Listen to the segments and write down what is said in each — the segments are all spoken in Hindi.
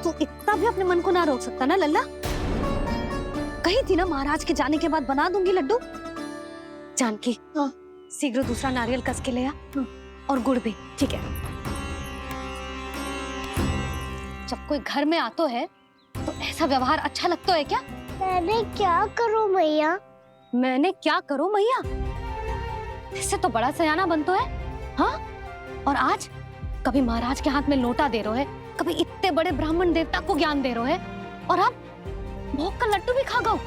तू इतना भी अपने मन को ना रोक सकता ना लल्ला? कही थी ना महाराज के जाने के बाद बना दूंगी लड्डू। जानकी, शीघ्र दूसरा नारियल कस के ले आ, और गुड़ भी। ठीक है। जब कोई घर में आतो है तो ऐसा व्यवहार अच्छा लगता है क्या? मैंने क्या करूं मैया? मैंने क्या करूं मैया? इससे तो बड़ा सयाना बनतो है। हाँ, और आज कभी महाराज के हाथ में लोटा दे रहे है, कभी इतने बड़े ब्राह्मण देवता को ज्ञान दे रहे है, और अब भोग का लड्डू भी खा गो।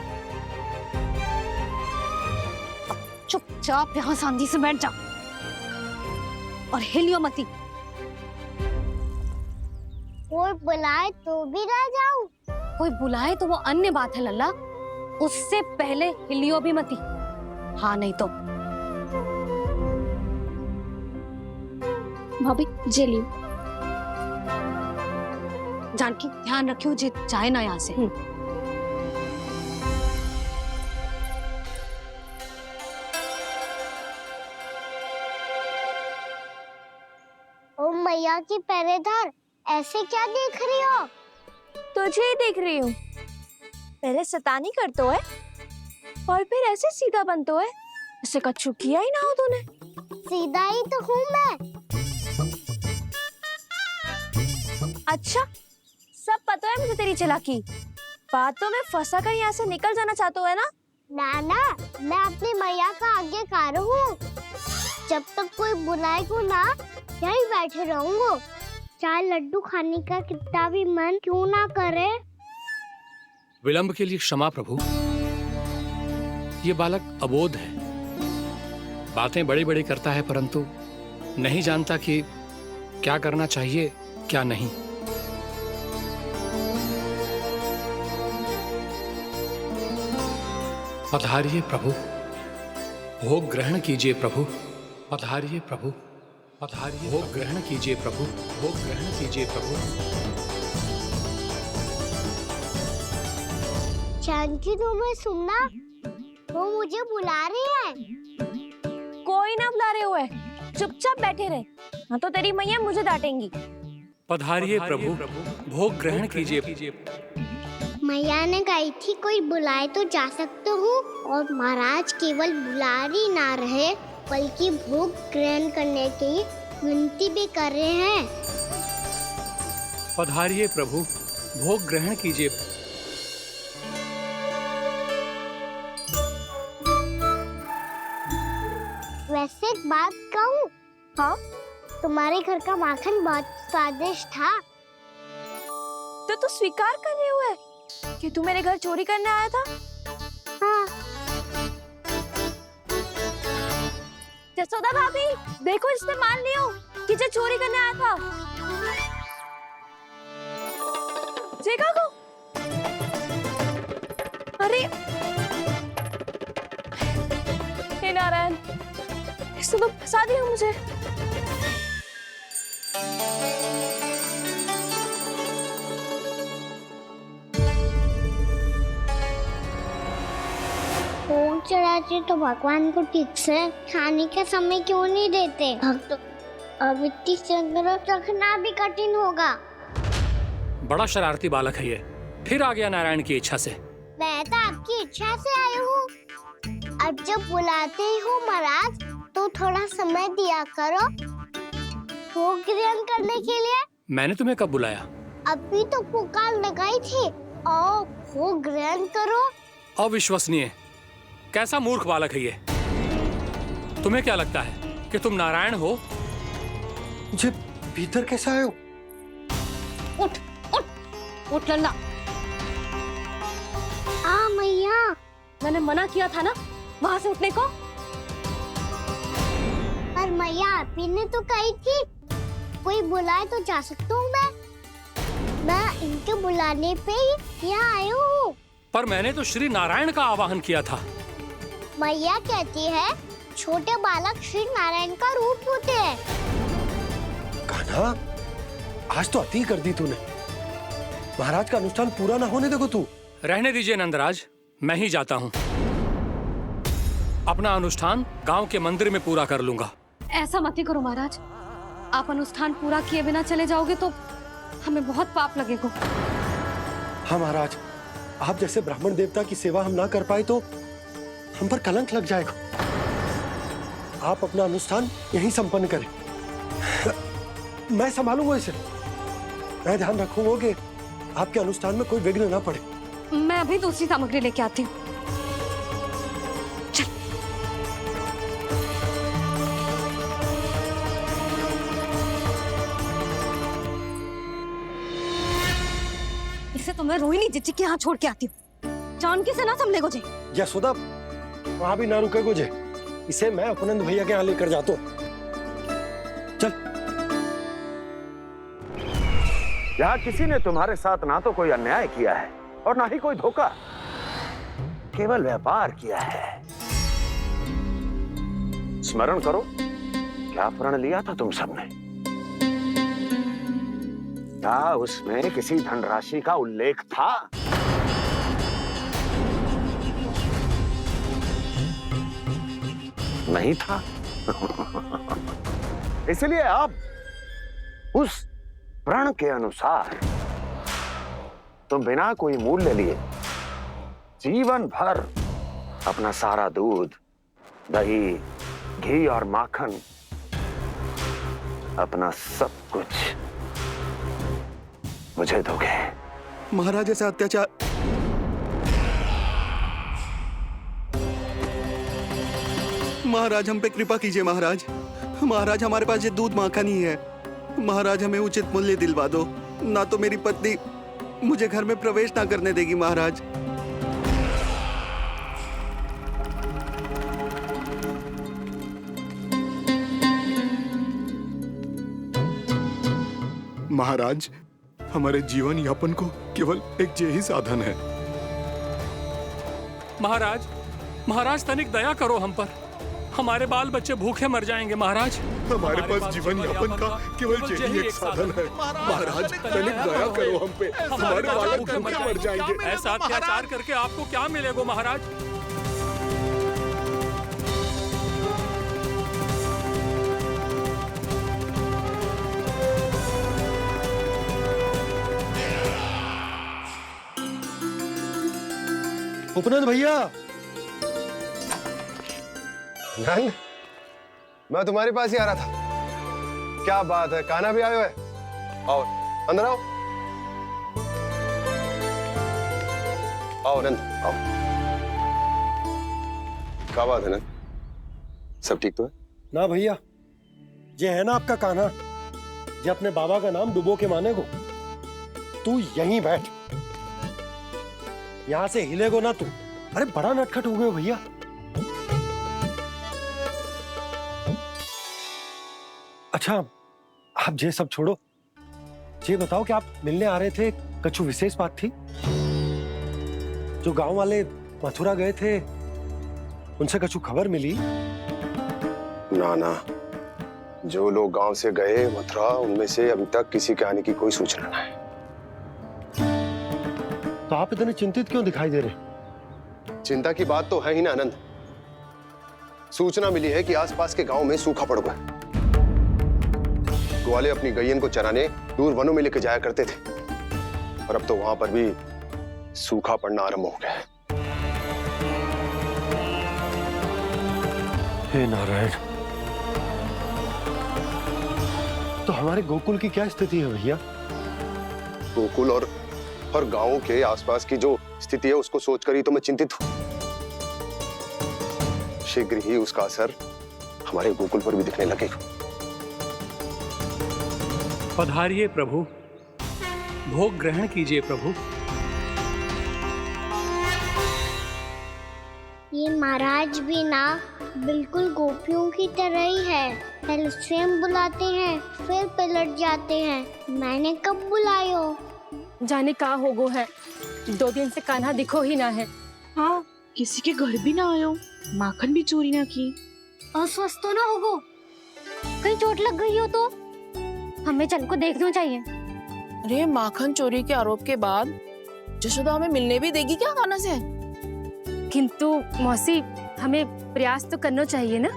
चुपचाप यहाँ सांधी से बैठ जा और हिलियो मती। कोई बुलाए तो भी ना जाऊं? कोई बुलाए तो वो अन्य बात है लल्ला, उससे पहले हिलियो भी मती। हाँ नहीं तो। भाभी जे लियो। जानकी ध्यान रखियो जे जाए ना यहाँ से। ओ मैया की पहरेदार, ऐसे क्या देख रही हो? तुझे ही देख रही हूँ। पहले शैतानी करतो है और फिर ऐसे सीधा बनतो है, ऐसे कछु किया ही ना हो तूने। सीधा ही तो हूँ मैं। अच्छा, सब पता है मुझे तेरी चालाकी। बातों में फंसा कर यहाँ से निकल जाना चाहते हो है ना? नाना, मैं अपनी मैया का आज्ञाकार हूँ। जब तक कोई बुलाएगा ना, यहीं बैठे रहूंगा, चाहे लड्डू खाने का कितना भी मन क्यों ना करे। विलंब के लिए क्षमा प्रभु। ये बालक अबोध है, बातें बड़ी बड़ी करता है परंतु नहीं जानता कि क्या करना चाहिए क्या नहीं। पधारिए प्रभु, भोग ग्रहण कीजिए प्रभु। पधारिए प्रभु, पधारिए। भोग ग्रहण कीजिए प्रभु, भोग ग्रहण कीजिए प्रभु। जानकी, तुम्हें सुनना, वो मुझे बुला रही है। कोई ना बुला रहे हुए, चुपचाप बैठे रहे, हाँ तो तेरी मैया मुझे डांटेंगी। पधारिए प्रभु, भोग ग्रहण कीजिए। मैया ने कही थी कोई बुलाए तो जा सकते हूँ, और महाराज केवल बुला ही ना रहे बल्कि भोग ग्रहण करने की विनती भी कर रहे हैं। पधारिए प्रभु, भोग ग्रहण कीजिए। वैसे एक बात कहूँ? हाँ? तुम्हारे घर का माखन बहुत स्वादिष्ट था। तो तू स्वीकार कर रहे हुए कि तू मेरे घर चोरी करने आया था? हाँ। जसोदा भाभी, देखो इसने मान लियो कि जो चोरी करने आया था। देखा को? अरे हे नारायण, इसने तो फंसा दिया मुझे। भोग चढ़ाते तो भगवान को ठीक से खाने का समय क्यों नहीं देते? भक्त अब इतनी संग्रह रखना भी कठिन होगा। बड़ा शरारती बालक है ये, फिर आ गया नारायण की इच्छा से। मैं तो आपकी इच्छा से आई हूँ। अब जब बुलाते ही हो महाराज, तो थोड़ा समय दिया करो भोग ग्रहण करने के लिए। मैंने तुम्हें कब बुलाया? अभी तो पुकार लगाई थी, आओ भोग ग्रहण करो। अविश्वसनीय, कैसा मूर्ख बालक है ये। तुम्हें क्या लगता है कि तुम नारायण हो? मुझे भीतर कैसे आए हो? उठ उठ उठ लल्ला। मैया, मैंने मना किया था ना वहां से उठने को। पर मैया आपी ने तो कही थी कोई बुलाए तो जा सकता हूँ मैं इनके बुलाने पे ही यहाँ आई हूँ। पर मैंने तो श्री नारायण का आवाहन किया था। मैया कहती है छोटे बालक श्री नारायण का रूप होते हैं। कान्हा, आज तो अति कर दी तूने। महाराज का अनुष्ठान पूरा ना होने देखो तू। रहने दीजिए नंदराज, मैं ही जाता हूँ। अपना अनुष्ठान गांव के मंदिर में पूरा कर लूंगा। ऐसा मत ही करो महाराज, आप अनुष्ठान पूरा किए बिना चले जाओगे तो हमें बहुत पाप लगेगा। हाँ महाराज, आप जैसे ब्राह्मण देवता की सेवा हम ना कर पाए तो हम पर कलंक लग जाएगा। आप अपना अनुष्ठान यहीं संपन्न करें, मैं संभालूंगा इसे। मैं ध्यान रखूंगा कि आपके अनुष्ठान में कोई विघ्न ना पड़े। मैं अभी दूसरी सामग्री लेके आती हूँ। इसे तो मैं रोहिणी जीजी के यहाँ छोड़ के आती हूँ। जानकी से ना संभले गुजे। यशोदा, वहां भी ना रुके गुजे। इसे मैं उपनंद भैया के यहाँ लेकर जाता हूँ। चल। यहाँ किसी ने तुम्हारे साथ ना तो कोई अन्याय किया है और ना ही कोई धोखा, केवल व्यापार किया है। स्मरण करो, क्या प्रण लिया था तुम सबने? क्या उसमें किसी धनराशि का उल्लेख था? नहीं था। इसलिए आप उस प्रण के अनुसार तुम बिना कोई मूल्य लिए जीवन भर अपना सारा दूध, दही, घी और माखन, अपना सब कुछ मुझे दोगे। महाराज ऐसा अत्याचार। महाराज हम पे कृपा कीजिए महाराज। महाराज हमारे पास ये दूध माखन ही है। महाराज हमें उचित मूल्य दिलवा दो, ना तो मेरी पत्नी मुझे घर में प्रवेश ना करने देगी महाराज। महाराज हमारे जीवन यापन को केवल एक यही साधन है। महाराज, महाराज तनिक दया करो हम पर। हमारे बाल बच्चे भूखे मर जाएंगे महाराज। हमारे पास जीवन यापन का केवल यही एक साधन है। महाराज तनिक दया करो हम पे, हमारे बालक भूखे मर जाएंगे। ऐसा अत्याचार करके आपको क्या मिलेगा महाराज? उपनंद भैया। नंद, मैं तुम्हारे पास ही आ रहा था। क्या बात है, कान्हा भी आयो है? आओ अंदर आओ। आओ नंद आओ। क्या बात है नंद, सब ठीक तो है? ना भैया, ये है ना आपका कान्हा, ये अपने बाबा का नाम डुबो के माने को। तू यहीं बैठ, यहां से हिलेगो ना तू। अरे बड़ा नटखट हो गए भैया। अच्छा, आप ये सब छोड़ो, ये बताओ कि आप मिलने आ रहे थे, कछु विशेष बात थी? जो गांव वाले मथुरा गए थे, उनसे कछु खबर मिली? ना ना, जो लोग गांव से गए मथुरा, उनमें से अभी तक किसी के आने की कोई सूचना नहीं। तो आप इतने चिंतित क्यों दिखाई दे रहे? चिंता की बात तो है ही ना आनंद। सूचना मिली है कि आसपास के गांव में सूखा पड़ गया। ग्वाले अपनी गैयन को चराने दूर वनों में लेके जाया करते थे, और अब तो वहां पर भी सूखा पड़ना आरंभ हो गया है। हे नारायण, तो हमारे गोकुल की क्या स्थिति है भैया? गोकुल और गांवों के आसपास की जो स्थिति है उसको सोचकर ही तो मैं चिंतित हूं। शीघ्र ही उसका असर हमारे गोकुल पर भी दिखने लगेगा। पधारिए प्रभु, भोग ग्रहण कीजिए प्रभु। ये महाराज भी ना बिल्कुल गोपियों की तरह ही है। पहले स्वयं बुलाते हैं, फिर पलट जाते हैं। मैंने कब बुलायो? जाने का होगो है, 2 दिन से कान्हा दिखो ही ना है। हाँ, किसी के घर भी ना आयो, माखन भी चोरी ना की। अस्वस्थ तो ना होगो, कहीं चोट लग गई हो तो हमें चल को देखना चाहिए। अरे माखन चोरी के आरोप के बाद जशोदा हमें मिलने भी देगी क्या कान्हा से? किंतु मौसी, हमें प्रयास तो करना चाहिए ना।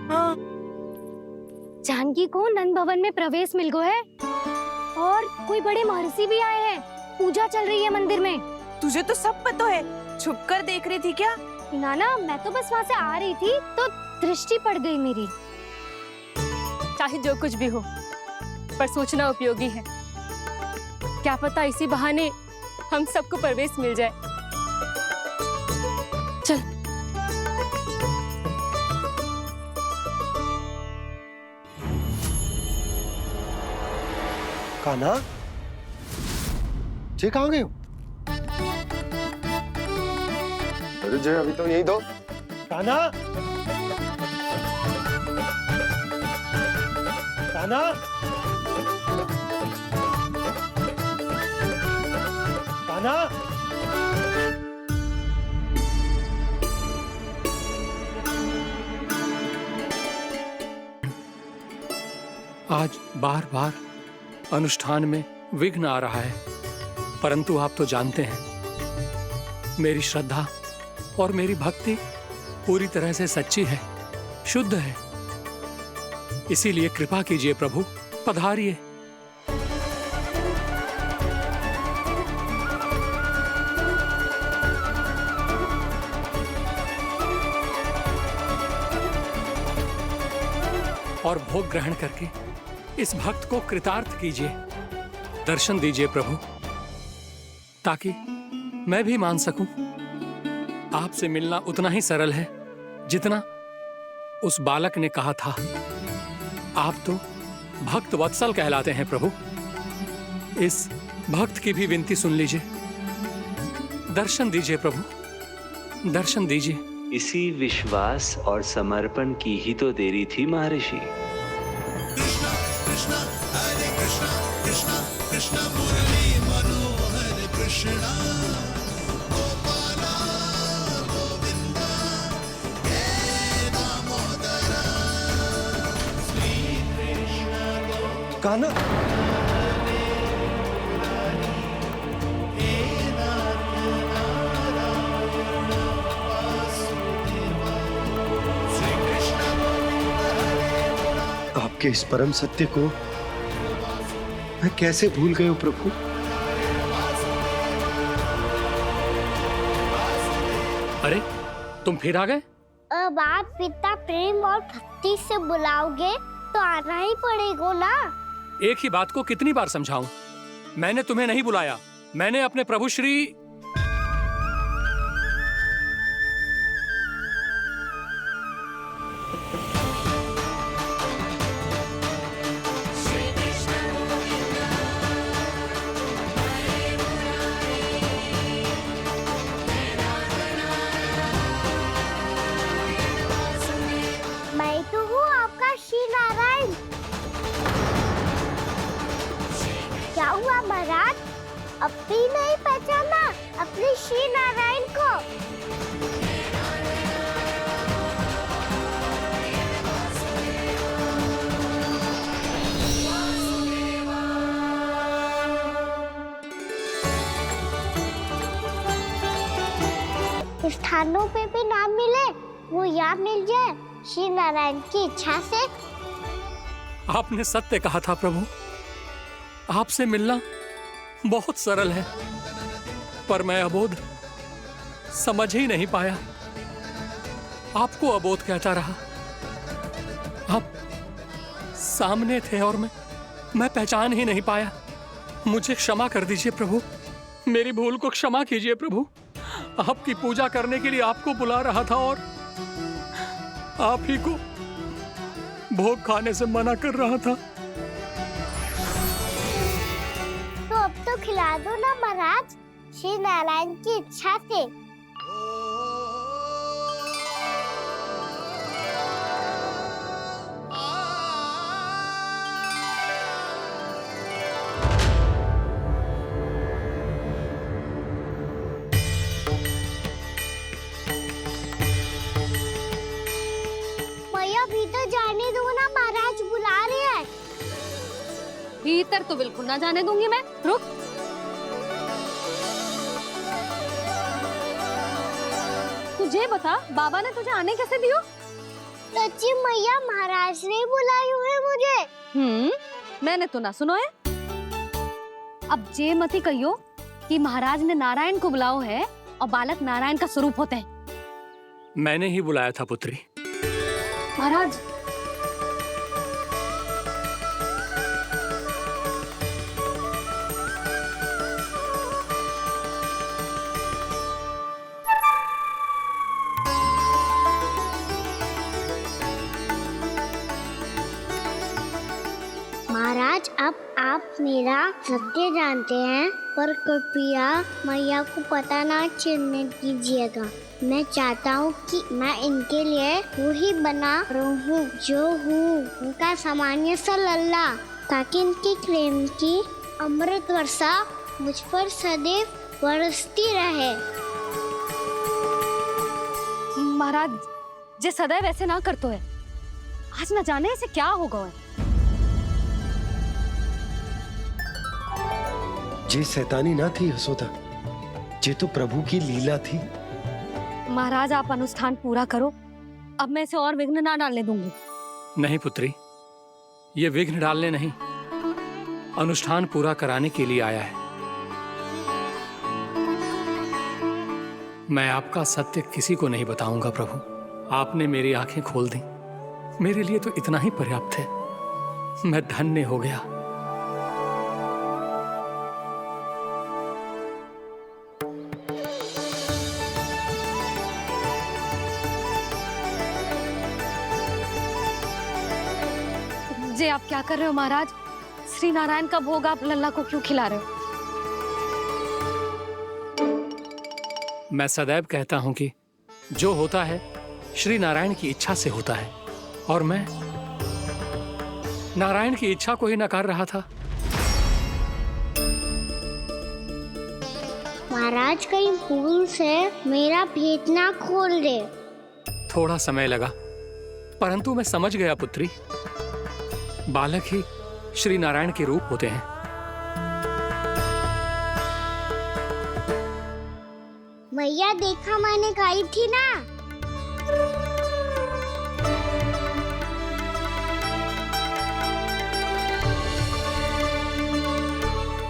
हाँ, जानकी को नंद भवन में प्रवेश मिल गो है। और कोई बड़े महर्षि भी आए हैं। पूजा चल रही है मंदिर में। तुझे तो सब पता है, छुप कर देख रही थी क्या? नाना, मैं तो बस वहाँ से आ रही थी तो दृष्टि पड़ गई मेरी। चाहे जो कुछ भी हो, पर सोचना उपयोगी है। क्या पता इसी बहाने हम सबको प्रवेश मिल जाए। चल। कान्हा, जे कहाँ गए हो? अरे जय, अभी तो यही दो। कान्हा, कान्हा, कान्हा। आज बार बार अनुष्ठान में विघ्न आ रहा है, परंतु आप तो जानते हैं मेरी श्रद्धा और मेरी भक्ति पूरी तरह से सच्ची है, शुद्ध है। इसीलिए कृपा कीजिए प्रभु, पधारिए। और भोग ग्रहण करके इस भक्त को कृतार्थ कीजिए। दर्शन दीजिए प्रभु, ताकि मैं भी मान सकूं। आपसे मिलना उतना ही सरल है जितना उस बालक ने कहा था। आप तो भक्त वत्सल कहलाते हैं प्रभु। इस भक्त की भी विनती सुन लीजिए। दर्शन दीजिए प्रभु, दर्शन दीजिए। इसी विश्वास और समर्पण की ही तो देरी थी महर्षि। कान्हा, आपके इस परम सत्य को मैं कैसे भूल गया हूं प्रभु। अरे, तुम फिर आ गए? अब आप इतना प्रेम और भक्ति से बुलाओगे तो आना ही पड़ेगा ना। एक ही बात को कितनी बार समझाऊं? मैंने तुम्हें नहीं बुलाया, मैंने अपने प्रभु श्री मैं तो हूँ आपका श्री नारायण। क्या हुआ महाराज, अब भी नहीं पहचाना अपने श्री नारायण को? स्थानों पे भी नाम मिले, वो यहाँ मिल जाए श्री नारायण की इच्छा से। आपने सत्य कहा था प्रभु। आपसे मिलना बहुत सरल है, पर मैं अबोध समझ ही नहीं पाया। आपको अबोध कहता रहा। आप सामने थे और मैं पहचान ही नहीं पाया। मुझे क्षमा कर दीजिए प्रभु, मेरी भूल को क्षमा कीजिए प्रभु। आपकी पूजा करने के लिए आपको बुला रहा था और आप ही को भोग खाने से मना कर रहा था। तो अब तो खिला दो ना महाराज, श्री नारायण की इच्छा से। भीतर जाने दो ना, महाराज बुला रहे हैं। भीतर तो बिल्कुल ना जाने दूंगी मैं। रुक। तुझे बता, बाबा ने तुझे आने कैसे दियो? सच्ची मैया, महाराज ने बुलाई हुई है मुझे। मैंने तो ना सुनो है। अब जे मती कहियो कि महाराज ने नारायण को बुलाओ है और बालक नारायण का स्वरूप होते हैं। मैंने ही बुलाया था पुत्री। महाराज महाराज, अब आप मेरा सत्य जानते हैं, पर कृपया मैया को पता ना चलने दीजिएगा। मैं चाहता हूँ कि मैं इनके लिए वही बना रहूँ जो हूँ, उनका सामान्य सा लल्ला, ताकि इनके प्रेम की अमृत वर्षा मुझ पर सदैव बरसती रहे। महाराज जे सदैव ऐसे ना करतो है, आज न जाने इसे क्या होगा है। जे शैतानी ना थी यशोदा, जे तो प्रभु की लीला थी। महाराज आप अनुष्ठान पूरा करो, अब मैं इसे और विघ्न ना डालने दूंगी। नहीं पुत्री, ये विघ्न डालने नहीं, अनुष्ठान पूरा कराने के लिए आया है। मैं आपका सत्य किसी को नहीं बताऊंगा प्रभु। आपने मेरी आंखें खोल दी, मेरे लिए तो इतना ही पर्याप्त है। मैं धन्य हो गया। जे आप क्या कर रहे हो महाराज? श्री नारायण का भोग आप लल्ला को क्यों खिला रहे हो? मैं सदैव कहता हूं कि जो होता है श्री नारायण की इच्छा से होता है, और मैं नारायण की इच्छा को ही नकार रहा था। महाराज, कहीं भूल से मेरा भेद ना खोल दे। थोड़ा समय लगा, परंतु मैं समझ गया पुत्री। बालक ही श्री नारायण के रूप होते हैं। मैया देखा, मैंने खाई थी ना।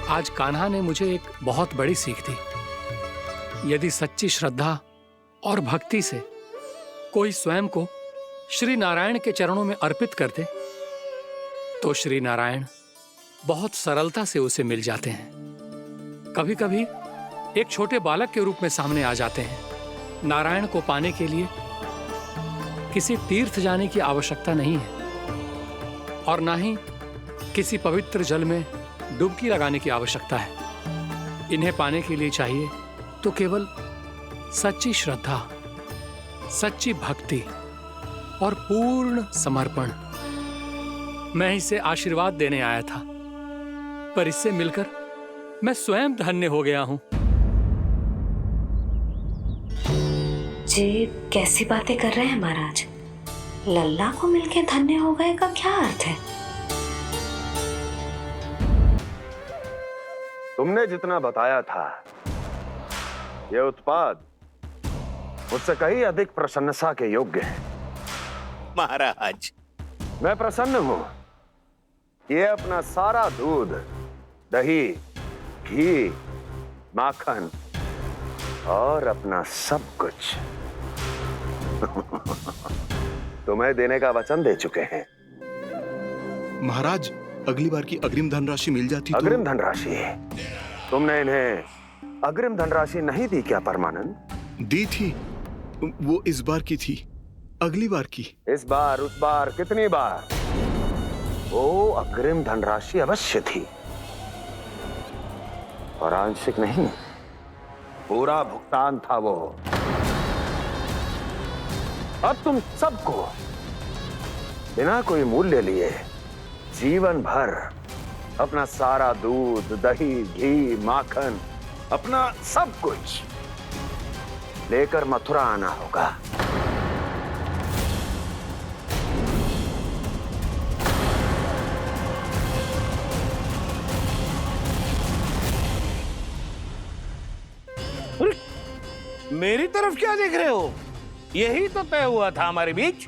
आज कान्हा ने मुझे एक बहुत बड़ी सीख दी। यदि सच्ची श्रद्धा और भक्ति से कोई स्वयं को श्री नारायण के चरणों में अर्पित कर दे, तो श्री नारायण बहुत सरलता से उसे मिल जाते हैं। कभी कभी एक छोटे बालक के रूप में सामने आ जाते हैं। नारायण को पाने के लिए किसी तीर्थ जाने की आवश्यकता नहीं है, और ना ही किसी पवित्र जल में डुबकी लगाने की आवश्यकता है। इन्हें पाने के लिए चाहिए तो केवल सच्ची श्रद्धा, सच्ची भक्ति और पूर्ण समर्पण। मैं इसे आशीर्वाद देने आया था, पर इससे मिलकर मैं स्वयं धन्य हो गया हूं। जी कैसी बातें कर रहे हैं महाराज? लल्ला को मिलके धन्य हो गए का क्या अर्थ है? तुमने जितना बताया था, यह उत्पाद मुझसे कहीं अधिक प्रशंसा के योग्य है। महाराज, मैं प्रसन्न हूं। ये अपना सारा दूध, दही, घी, माखन और अपना सब कुछ तुम्हें देने का वचन दे चुके हैं। महाराज, अगली बार की अग्रिम धनराशि मिल जाती तो... अग्रिम धनराशि? तुमने इन्हें अग्रिम धनराशि नहीं दी क्या परमानंद? दी थी, वो इस बार की थी, अगली बार की। इस बार, उस बार, कितनी बार? वो अग्रिम धनराशि अवश्य थी, और आंशिक नहीं, पूरा भुगतान था वो। अब तुम सबको बिना कोई मूल्य लिए जीवन भर अपना सारा दूध, दही, घी, माखन, अपना सब कुछ लेकर मथुरा आना होगा। मेरी तरफ क्या देख रहे हो? यही तो तय हुआ था हमारे बीच।